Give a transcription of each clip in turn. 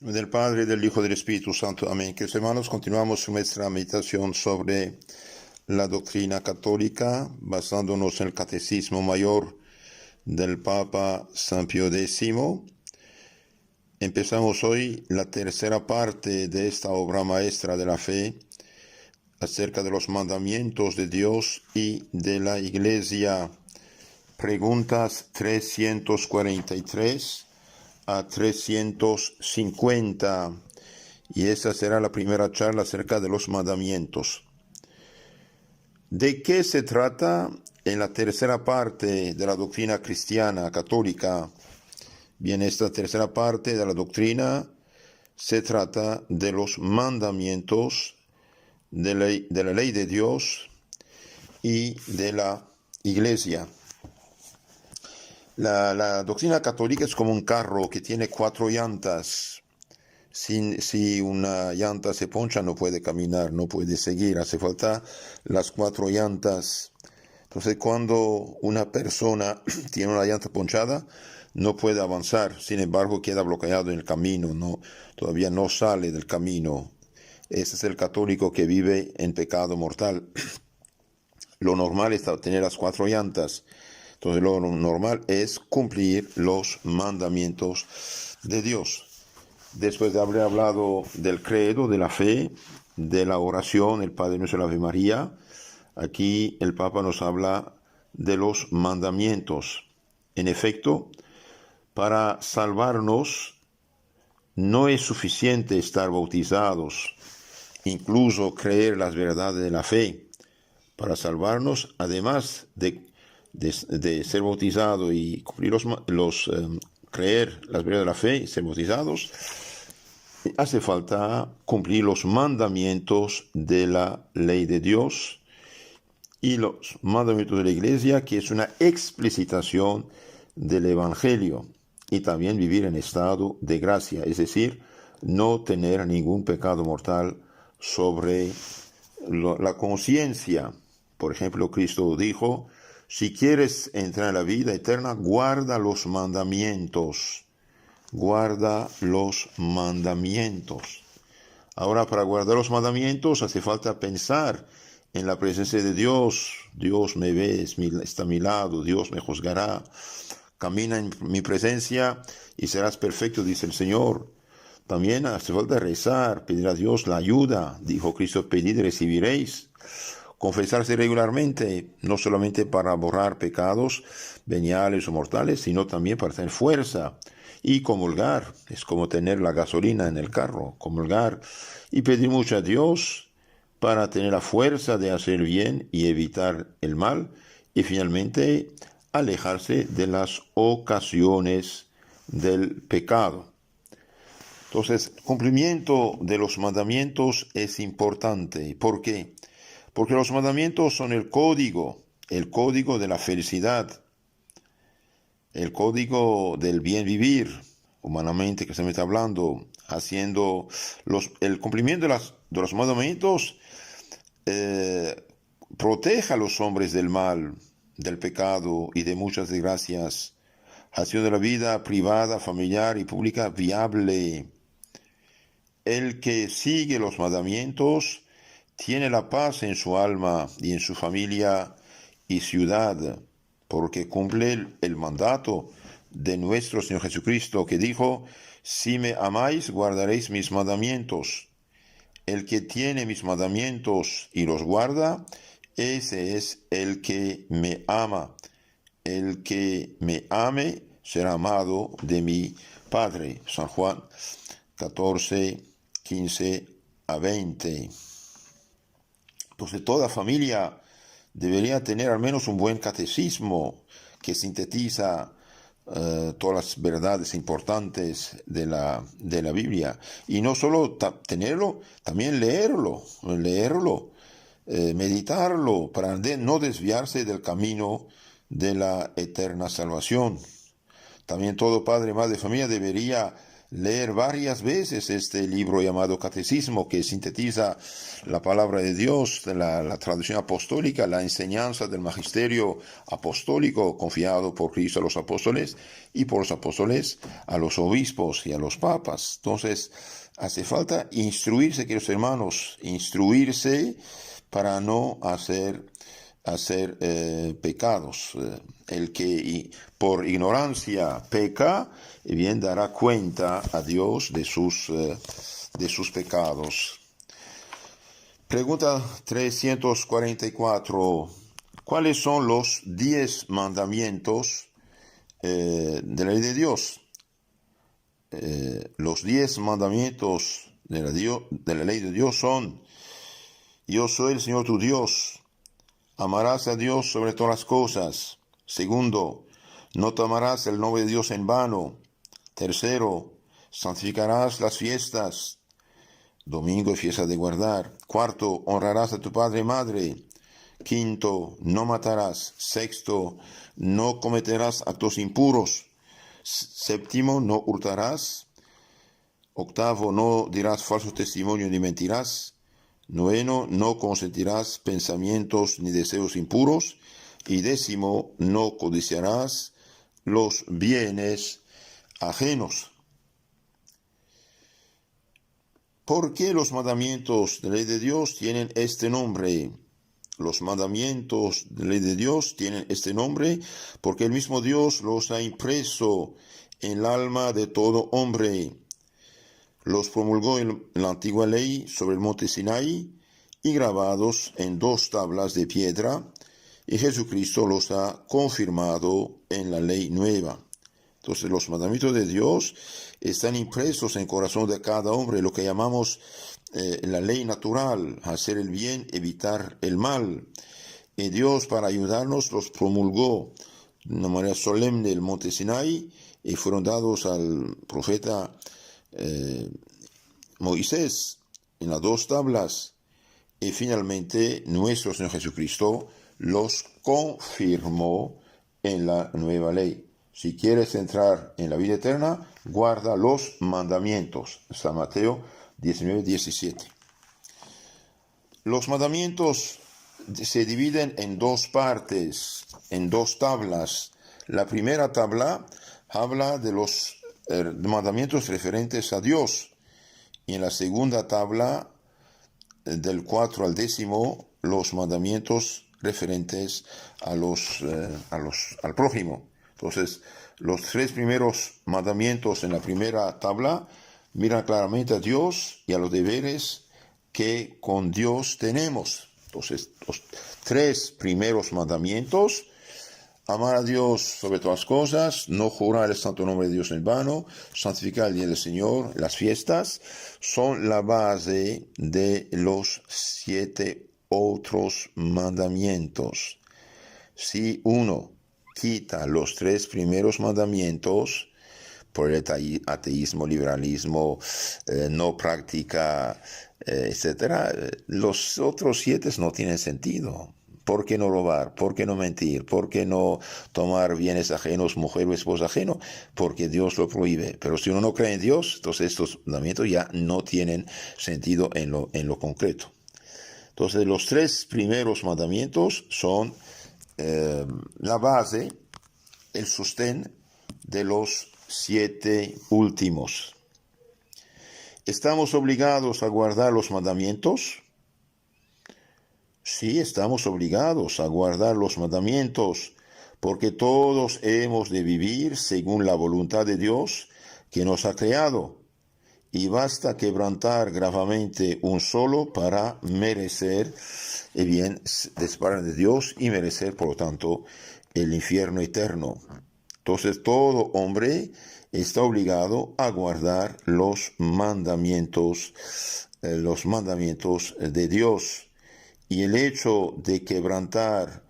Del Padre, del Hijo y del Espíritu Santo. Amén. Queridos hermanos, continuamos nuestra meditación sobre la doctrina católica, basándonos en el Catecismo Mayor del Papa San Pío X. Empezamos hoy la tercera parte de esta obra maestra de la fe, acerca de los mandamientos de Dios y de la Iglesia. Preguntas 343 a 350, y esa será la primera charla acerca de los mandamientos. ¿De qué se trata en la tercera parte de la doctrina cristiana católica? Bien, esta tercera parte de la doctrina se trata de los mandamientos de la ley de Dios y de la Iglesia. La doctrina católica es como un carro que tiene 4 llantas. Si una llanta se poncha, no puede caminar, no puede seguir. Hace falta las 4 llantas. Entonces, cuando una persona tiene una llanta ponchada, no puede avanzar. Sin embargo, queda bloqueado en el camino, todavía no sale del camino. Ese es el católico que vive en pecado mortal. Lo normal es tener las 4 llantas. Entonces lo normal es cumplir los mandamientos de Dios. Después de haber hablado del credo, de la fe, de la oración, el Padre Nuestro y la Ave María, aquí el Papa nos habla de los mandamientos. En efecto, para salvarnos no es suficiente estar bautizados, incluso creer las verdades de la fe. Para salvarnos, además de ser bautizado y cumplir creer las verdades de la fe y ser bautizados, hace falta cumplir los mandamientos de la ley de Dios y los mandamientos de la Iglesia, que es una explicitación del Evangelio, y también vivir en estado de gracia, es decir, no tener ningún pecado mortal sobre la conciencia. Por ejemplo, Cristo dijo: si quieres entrar en la vida eterna, guarda los mandamientos. Guarda los mandamientos. Ahora, para guardar los mandamientos hace falta pensar en la presencia de Dios. Dios me ve, está a mi lado, Dios me juzgará. Camina en mi presencia y serás perfecto, dice el Señor. También hace falta rezar, pedir a Dios la ayuda. Dijo Cristo: pedid y recibiréis. Confesarse regularmente, no solamente para borrar pecados veniales o mortales, sino también para tener fuerza. Y comulgar, es como tener la gasolina en el carro, comulgar y pedir mucho a Dios para tener la fuerza de hacer bien y evitar el mal. Y finalmente, alejarse de las ocasiones del pecado. Entonces, el cumplimiento de los mandamientos es importante. ¿Por qué? Porque los mandamientos son el código de la felicidad, el código del bien vivir, humanamente que se me está hablando, haciendo el cumplimiento de los mandamientos protege a los hombres del mal, del pecado y de muchas desgracias, haciendo la vida privada, familiar y pública viable. El que sigue los mandamientos tiene la paz en su alma y en su familia y ciudad, porque cumple el mandato de nuestro Señor Jesucristo, que dijo: si me amáis, guardaréis mis mandamientos. El que tiene mis mandamientos y los guarda, ese es el que me ama. El que me ame será amado de mi Padre. San Juan 14, 15 a 20. Entonces, toda familia debería tener al menos un buen catecismo que sintetiza todas las verdades importantes de la Biblia. Y no solo tenerlo, también leerlo, meditarlo, para no desviarse del camino de la eterna salvación. También todo padre, madre de familia debería leer varias veces este libro llamado Catecismo, que sintetiza la palabra de Dios, la traducción apostólica, la enseñanza del magisterio apostólico confiado por Cristo a los apóstoles y por los apóstoles a los obispos y a los papas. Entonces, hace falta instruirse, queridos hermanos, instruirse para no hacer pecados. El que por ignorancia peca, bien dará cuenta a Dios de sus pecados. Pregunta 344. ¿Cuáles son los 10 mandamientos de la ley de Dios? Los 10 mandamientos de la ley de Dios son: yo soy el Señor tu Dios. Amarás a Dios sobre todas las cosas. Segundo, no tomarás el nombre de Dios en vano. Tercero, santificarás las fiestas, domingo y fiesta de guardar. Cuarto, honrarás a tu padre y madre. Quinto, no matarás. Sexto, no cometerás actos impuros. Séptimo, no hurtarás. Octavo, no dirás falso testimonio ni mentirás. Noveno, no consentirás pensamientos ni deseos impuros. Y décimo, no codiciarás los bienes ajenos. ¿Por qué los mandamientos de la ley de Dios tienen este nombre? Los mandamientos de la ley de Dios tienen este nombre porque el mismo Dios los ha impreso en el alma de todo hombre. Los promulgó en la antigua ley sobre el monte Sinaí y grabados en 2 tablas de piedra, y Jesucristo los ha confirmado en la ley nueva. Entonces los mandamientos de Dios están impresos en el corazón de cada hombre, lo que llamamos la ley natural: hacer el bien, evitar el mal. Y Dios, para ayudarnos, los promulgó de una manera solemne en el monte Sinaí y fueron dados al profeta Moisés en las 2 tablas, y finalmente nuestro Señor Jesucristo los confirmó en la nueva ley. Si quieres entrar en la vida eterna, guarda los mandamientos. San Mateo 19:17. Los mandamientos se dividen en 2 partes, en 2 tablas. La primera tabla habla de los mandamientos referentes a Dios, y en la segunda tabla, del 4 al 10, los mandamientos referentes al prójimo. Entonces, los 3 primeros mandamientos en la primera tabla miran claramente a Dios y a los deberes que con Dios tenemos. Entonces, los 3 primeros mandamientos: amar a Dios sobre todas las cosas, no jurar el santo nombre de Dios en vano, santificar el día del Señor, las fiestas, son la base de los 7 otros mandamientos. Si uno quita los 3 primeros mandamientos por el ateísmo, liberalismo, no práctica, etc., los otros 7 no tienen sentido. ¿Por qué no robar? ¿Por qué no mentir? ¿Por qué no tomar bienes ajenos, mujer o esposa ajeno? Porque Dios lo prohíbe. Pero si uno no cree en Dios, entonces estos mandamientos ya no tienen sentido en lo concreto. Entonces, los 3 primeros mandamientos son la base, el sostén de los 7 últimos. ¿Estamos obligados a guardar los mandamientos? Sí, estamos obligados a guardar los mandamientos, porque todos hemos de vivir según la voluntad de Dios que nos ha creado, y basta quebrantar gravemente un solo para merecer el bien desamparar de Dios y merecer, por lo tanto, el infierno eterno. Entonces, todo hombre está obligado a guardar los mandamientos de Dios. Y el hecho de quebrantar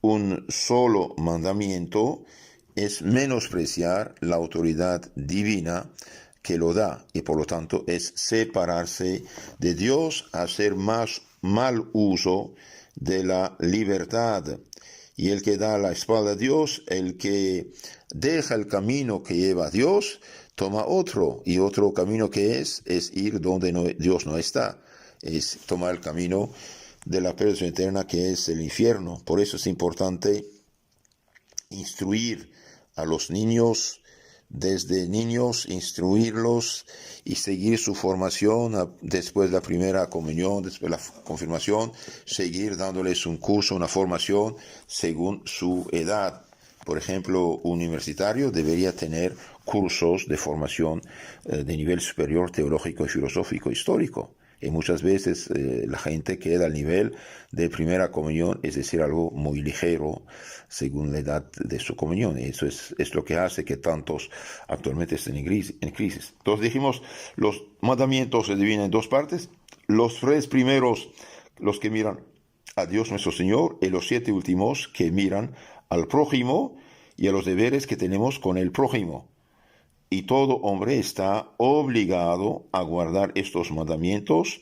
un solo mandamiento es menospreciar la autoridad divina que lo da, y por lo tanto es separarse de Dios, hacer más mal uso de la libertad. Y el que da la espalda a Dios, el que deja el camino que lleva a Dios, toma otro camino que es ir donde Dios no está, es tomar el camino de la perdición eterna, que es el infierno. Por eso es importante instruir a los niños, desde niños, instruirlos y seguir su formación después de la primera comunión, después de la confirmación, seguir dándoles un curso, una formación según su edad. Por ejemplo, un universitario debería tener cursos de formación de nivel superior teológico y filosófico histórico. Y muchas veces la gente queda al nivel de primera comunión, es decir, algo muy ligero según la edad de su comunión. Y eso es lo que hace que tantos actualmente estén en crisis. Entonces dijimos, los mandamientos se dividen en dos partes. Los 3 primeros, los que miran a Dios nuestro Señor, y los 7 últimos que miran al prójimo y a los deberes que tenemos con el prójimo. Y todo hombre está obligado a guardar estos mandamientos,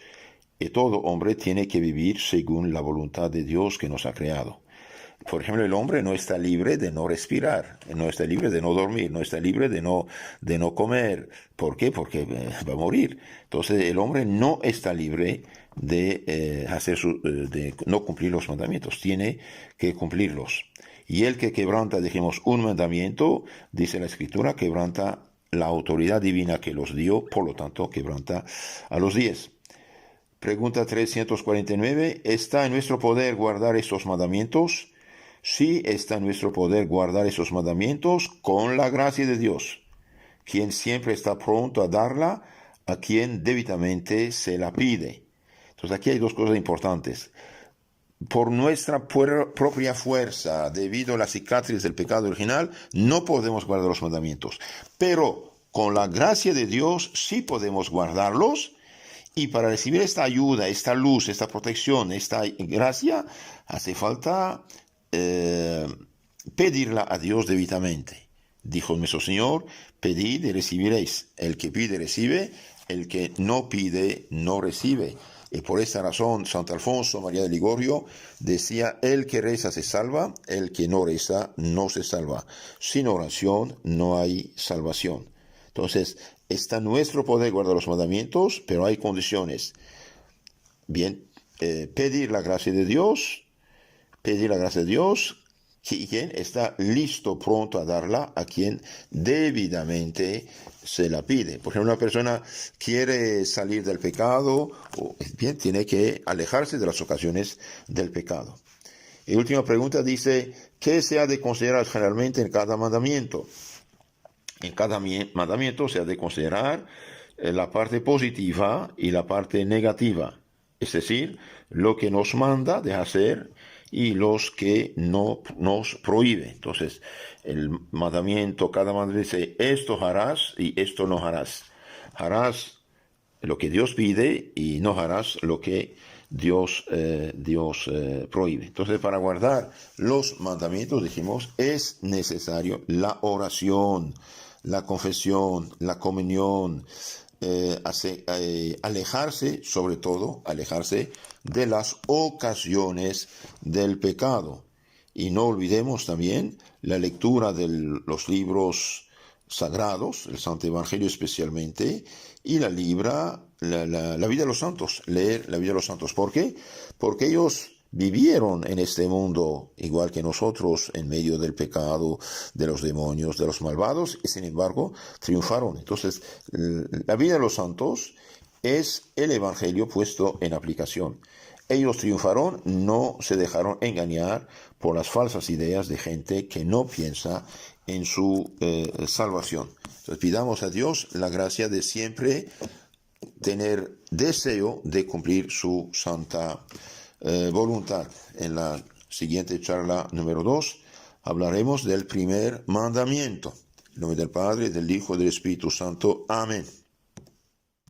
y todo hombre tiene que vivir según la voluntad de Dios que nos ha creado. Por ejemplo, el hombre no está libre de no respirar, no está libre de no dormir, no está libre de no comer. ¿Por qué? Porque va a morir. Entonces el hombre no está libre de no cumplir los mandamientos, tiene que cumplirlos. Y el que quebranta, dijimos, un mandamiento, dice la Escritura, quebranta la autoridad divina que los dio, por lo tanto, quebranta a los 10. Pregunta 349. ¿Está en nuestro poder guardar estos mandamientos? Sí, está en nuestro poder guardar esos mandamientos con la gracia de Dios, quien siempre está pronto a darla a quien debidamente se la pide. Entonces aquí hay dos cosas importantes. Por nuestra propia fuerza, debido a la cicatriz del pecado original, no podemos guardar los mandamientos. Pero con la gracia de Dios sí podemos guardarlos. Y para recibir esta ayuda, esta luz, esta protección, esta gracia, hace falta pedirla a Dios debidamente. Dijo nuestro Señor, pedid y recibiréis. El que pide, recibe. El que no pide, no recibe. Y por esta razón, Santo Alfonso María de Ligorio decía, el que reza se salva, el que no reza no se salva. Sin oración no hay salvación. Entonces, está en nuestro poder guardar los mandamientos, pero hay condiciones. Bien, pedir la gracia de Dios, quien está listo, pronto a darla a quien debidamente se la pide. Por ejemplo, una persona quiere salir del pecado, bien, tiene que alejarse de las ocasiones del pecado. Y última pregunta dice, ¿qué se ha de considerar generalmente en cada mandamiento? En cada mandamiento se ha de considerar la parte positiva y la parte negativa, es decir, lo que nos manda de hacer y los que no nos prohíbe. Entonces, cada mandamiento dice, esto harás y esto no harás. Harás lo que Dios pide y no harás lo que Dios prohíbe. Entonces, para guardar los mandamientos, dijimos, es necesario la oración, la confesión, la comunión, alejarse, sobre todo, alejarse de las ocasiones del pecado. Y no olvidemos también la lectura de los libros sagrados, el Santo Evangelio especialmente, y la vida de los santos, leer la vida de los santos. ¿Por qué? Porque ellos vivieron en este mundo igual que nosotros, en medio del pecado, de los demonios, de los malvados, y sin embargo triunfaron. Entonces, la vida de los santos es el Evangelio puesto en aplicación. Ellos triunfaron, no se dejaron engañar por las falsas ideas de gente que no piensa en su salvación. Entonces, pidamos a Dios la gracia de siempre tener deseo de cumplir su santa voluntad. En la siguiente charla número 2 hablaremos del primer mandamiento. En nombre del Padre, del Hijo y del Espíritu Santo. Amén.